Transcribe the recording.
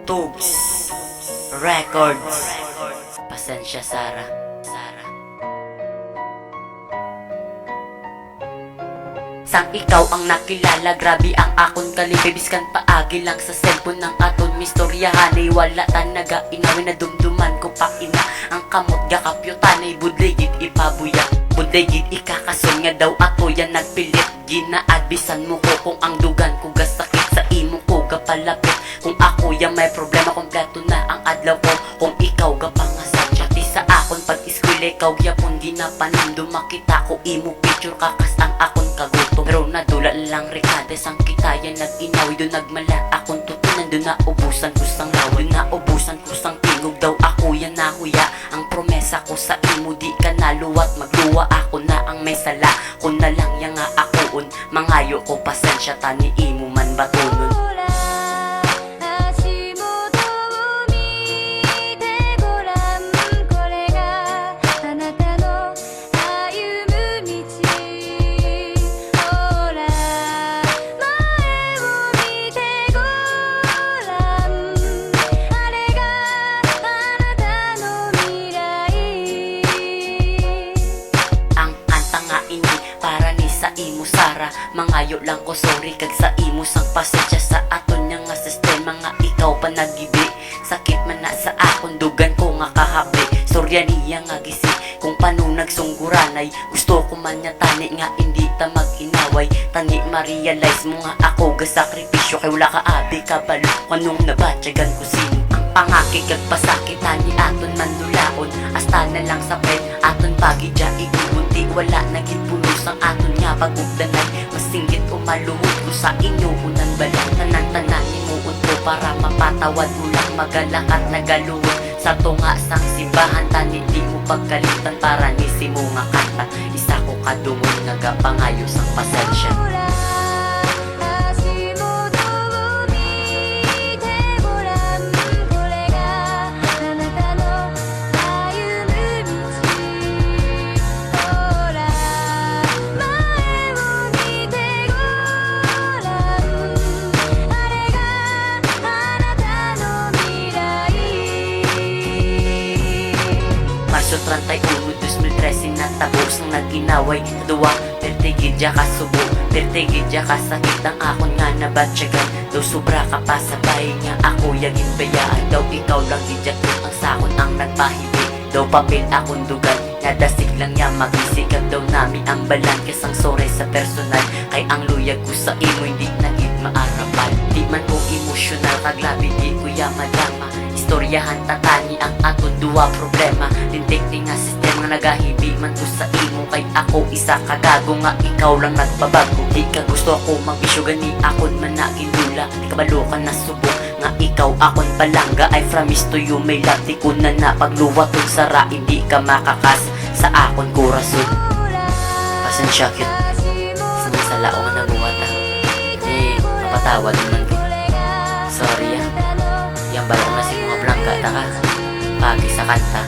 Tugs Records. Pasensya Sara. Sang ikaw ang nakilala, grabe ang akon kalibibiskan paagi lang sa cellphone ng aton mistoryahanay. Wala ta nagainawin na dumduman ko pa ina ang kamot gakapyutanay. Budligid ipabuya, budligid ikakason nga daw ako yan nagpilit. Ginaadbisan mo ko kung ang dugan ko gasakit sa imo ko gapalapit. Kung ako yan may problema, kompleto na ang adlaw ko. Kung ikaw gapangasadya ti sa akon pag-eskwela, ikaw yapon ginapanin. Dumakita ko imo picture kakas ang akon kagutom. Pero nadula lang rekades ang kita yan nag-inawi. Doon nagmala akong tutunan, doon naubusan ko sang lawan. Naubusan ko sang tingog daw ako yan nahuya. Ang promesa ko sa imo di ka naluwat. Magluwa ako na ang may sala. Kung na lang yang nga akoon, mangayo ko pasensya tani imo man batunon. Sa imo Sara, mangayo lang ko sorry kag sa imo sang pasensya sa aton nya nga sistema nga ikaw pa nagibi. Sakit man na sa akon dugan ko nga kahabi. Sorya niya nga gisi kung pano nagsungguranay. Gusto ko man nya tani nga hindi ta mag-inaway. Tani ma-realize mo nga ako gasakripisyo kay wala ka abi kabalo kanong nabatyagan ko sino. Ang pangaki kag pasakit tani aton manlulaon. Hasta na lang sa ped aton pagidya igubunti. Wala naging pulos ang aton nga pag-ugdanay. Masinggit o maluhod ko sa inyo unang balang. Tanan-tanan imuot ko para mapatawad mo lang magalak at nagaluhod. Sa tunga sang simbahan tani di mo pagkalitan para nisi mo nga kanta. Isa ko kadungog nagapangayo sang pasensya. Marso 31, 2013 natapos ang nag-inaway. Duwa, pertigidya ka subo, pertigidya ka sakit ang akon nga nabatyagan. Daw sobra ka pa sa bahay nga ako yagin bayaan. Daw ikaw lang gidyakot ang sakon ang nagpahibi. Daw papel akong dugan, nadasig lang niya magisikag daw nami ang balan. Kasang sore sa personal, kay ang luyag ko sa imo hindi nagit maarapan. Di man ko emosyonal, kaglabi di ko ya madama. Istoryahan tatani ang aton duwa problema. Lintik ni nga sistema nga nagahibi man ko sa imo. Kay ako isa kagago nga ikaw lang nagbabago. Di ka gusto ako magbisyo gani akon man nagindula. Di ka balo ka na subok nga ikaw akon palangga. I promise to you may love. Di ko na napagluwat kung sara hindi ka makakas sa akon kurason. Pasensya cute sa mga salao nga nabuhat ha. Mapatawad naman ko. Sorry ya. Yang balang na si mga blangga ta ka. Pagi sa kanta.